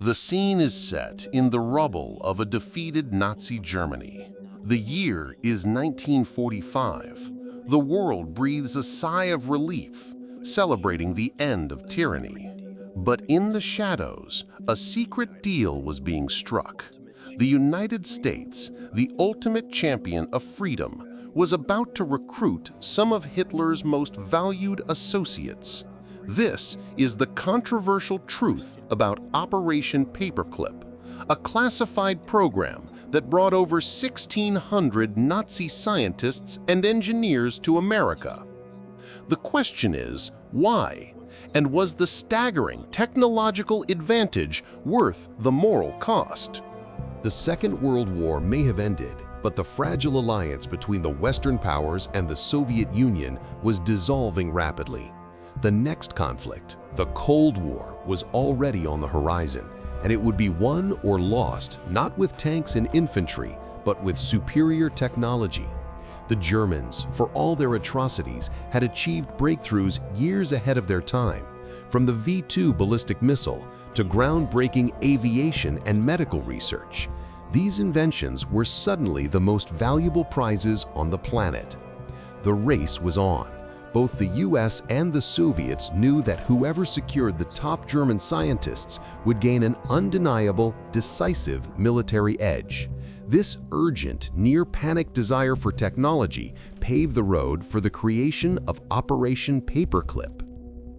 The scene is set in the rubble of a defeated Nazi Germany. The year is 1945. The world breathes a sigh of relief, celebrating the end of tyranny. But in the shadows, a secret deal was being struck. The United States, the ultimate champion of freedom, was about to recruit some of Hitler's most valued associates. This is the controversial truth about Operation Paperclip, a classified program that brought over 1,600 Nazi scientists and engineers to America. The question is, why? And was the staggering technological advantage worth the moral cost? The Second World War may have ended, but the fragile alliance between the Western powers and the Soviet Union was dissolving rapidly. The next conflict, the Cold War, was already on the horizon, and it would be won or lost not with tanks and infantry, but with superior technology. The Germans, for all their atrocities, had achieved breakthroughs years ahead of their time, from the V-2 ballistic missile to groundbreaking aviation and medical research. These inventions were suddenly the most valuable prizes on the planet. The race was on. Both the US and the Soviets knew that whoever secured the top German scientists would gain an undeniable, decisive military edge. This urgent, near-panic desire for technology paved the road for the creation of Operation Paperclip.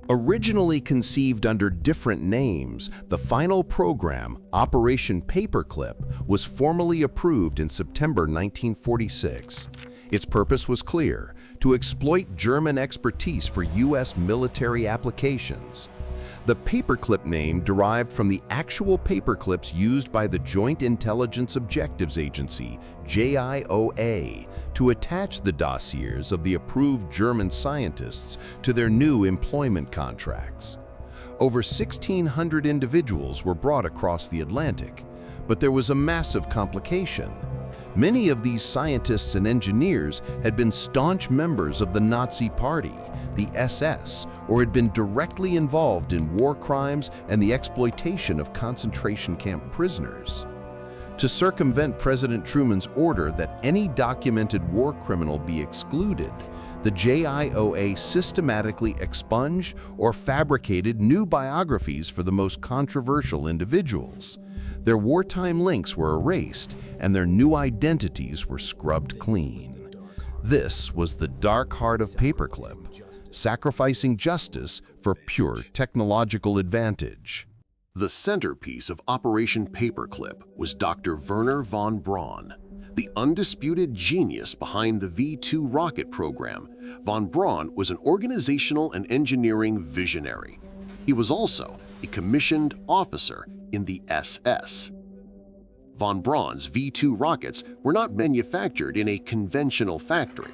Originally conceived under different names, the final program, Operation Paperclip, was formally approved in September 1946. Its purpose was clear: to exploit German expertise for US military applications. The paperclip name derived from the actual paperclips used by the Joint Intelligence Objectives Agency, JIOA, to attach the dossiers of the approved German scientists to their new employment contracts. Over 1,600 individuals were brought across the Atlantic, but there was a massive complication. Many of these scientists and engineers had been staunch members of the Nazi Party, the SS, or had been directly involved in war crimes and the exploitation of concentration camp prisoners. To circumvent President Truman's order that any documented war criminal be excluded, the JIOA systematically expunged or fabricated new biographies for the most controversial individuals. Their wartime links were erased, and their new identities were scrubbed clean. This was the dark heart of Paperclip, sacrificing justice for pure technological advantage. The centerpiece of Operation Paperclip was Dr. Wernher von Braun, the undisputed genius behind the V-2 rocket program. Von Braun was an organizational and engineering visionary. He was also a commissioned officer in the SS. Von Braun's V-2 rockets were not manufactured in a conventional factory.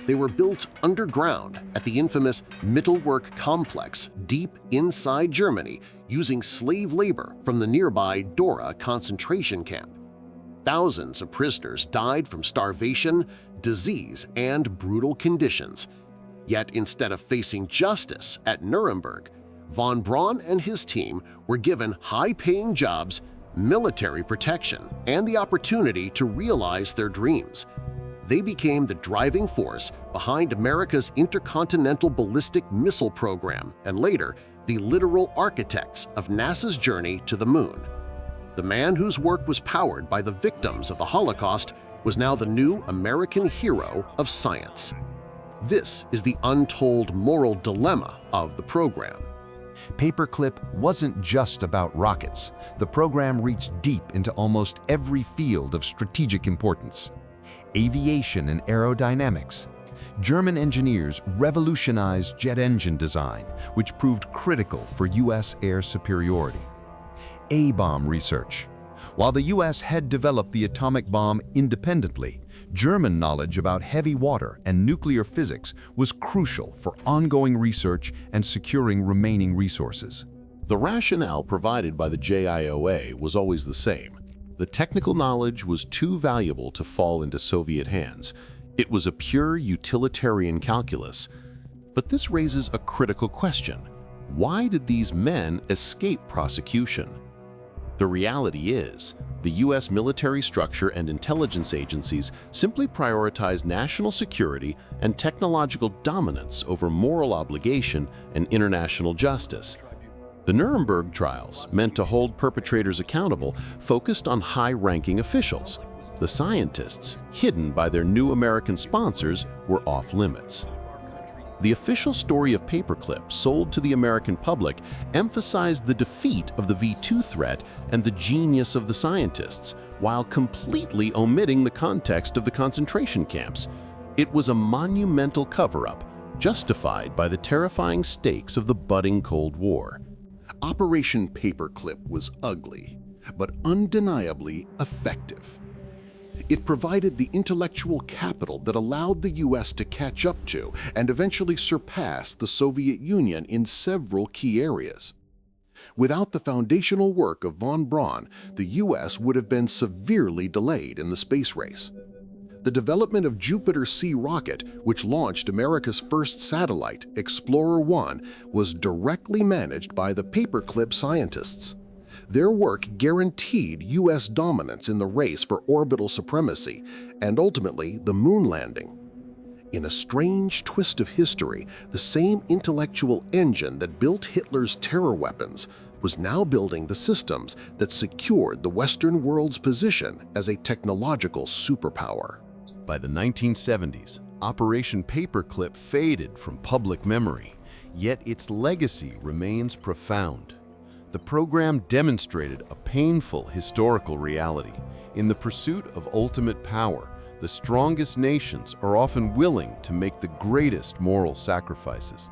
They were built underground at the infamous Mittelwerk complex deep inside Germany using slave labor from the nearby Dora concentration camp. Thousands of prisoners died from starvation, disease, and brutal conditions. Yet instead of facing justice at Nuremberg, von Braun and his team were given high-paying jobs, military protection, and the opportunity to realize their dreams. They became the driving force behind America's intercontinental ballistic missile program and later the literal architects of NASA's journey to the moon. The man whose work was powered by the victims of the Holocaust was now the new American hero of science. This is the untold moral dilemma of the program. Paperclip wasn't just about rockets. The program reached deep into almost every field of strategic importance. Aviation and aerodynamics. German engineers revolutionized jet engine design, which proved critical for U.S. air superiority. A-bomb research. While the U.S. had developed the atomic bomb independently, German knowledge about heavy water and nuclear physics was crucial for ongoing research and securing remaining resources. The rationale provided by the JIOA was always the same. The technical knowledge was too valuable to fall into Soviet hands. It was a pure utilitarian calculus. But this raises a critical question. Why did these men escape prosecution? The reality is, the U.S. military structure and intelligence agencies simply prioritize national security and technological dominance over moral obligation and international justice. The Nuremberg trials, meant to hold perpetrators accountable, focused on high-ranking officials. The scientists, hidden by their new American sponsors, were off-limits. The official story of Paperclip, sold to the American public, emphasized the defeat of the V2 threat and the genius of the scientists, while completely omitting the context of the concentration camps. It was a monumental cover-up, justified by the terrifying stakes of the budding Cold War. Operation Paperclip was ugly, but undeniably effective. It provided the intellectual capital that allowed the U.S. to catch up to and eventually surpass the Soviet Union in several key areas. Without the foundational work of von Braun, the U.S. would have been severely delayed in the space race. The development of Jupiter C rocket, which launched America's first satellite, Explorer 1, was directly managed by the Paperclip scientists. Their work guaranteed U.S. dominance in the race for orbital supremacy and ultimately the moon landing. In a strange twist of history, the same intellectual engine that built Hitler's terror weapons was now building the systems that secured the Western world's position as a technological superpower. By the 1970s, Operation Paperclip faded from public memory, yet its legacy remains profound. The program demonstrated a painful historical reality. In the pursuit of ultimate power, the strongest nations are often willing to make the greatest moral sacrifices.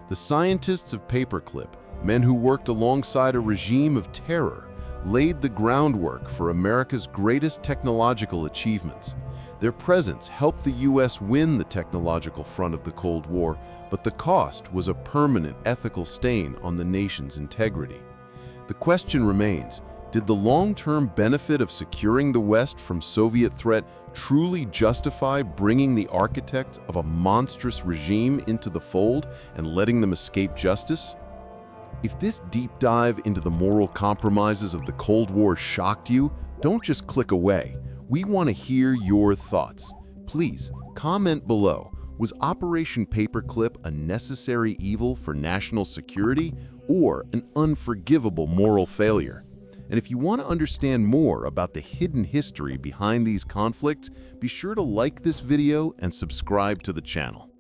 The scientists of Paperclip, men who worked alongside a regime of terror, laid the groundwork for America's greatest technological achievements. Their presence helped the U.S. win the technological front of the Cold War, but the cost was a permanent ethical stain on the nation's integrity. The question remains, did the long-term benefit of securing the West from Soviet threat truly justify bringing the architects of a monstrous regime into the fold and letting them escape justice? If this deep dive into the moral compromises of the Cold War shocked you, don't just click away. We want to hear your thoughts. Please, comment below. Was Operation Paperclip a necessary evil for national security or an unforgivable moral failure? And if you want to understand more about the hidden history behind these conflicts, be sure to like this video and subscribe to the channel.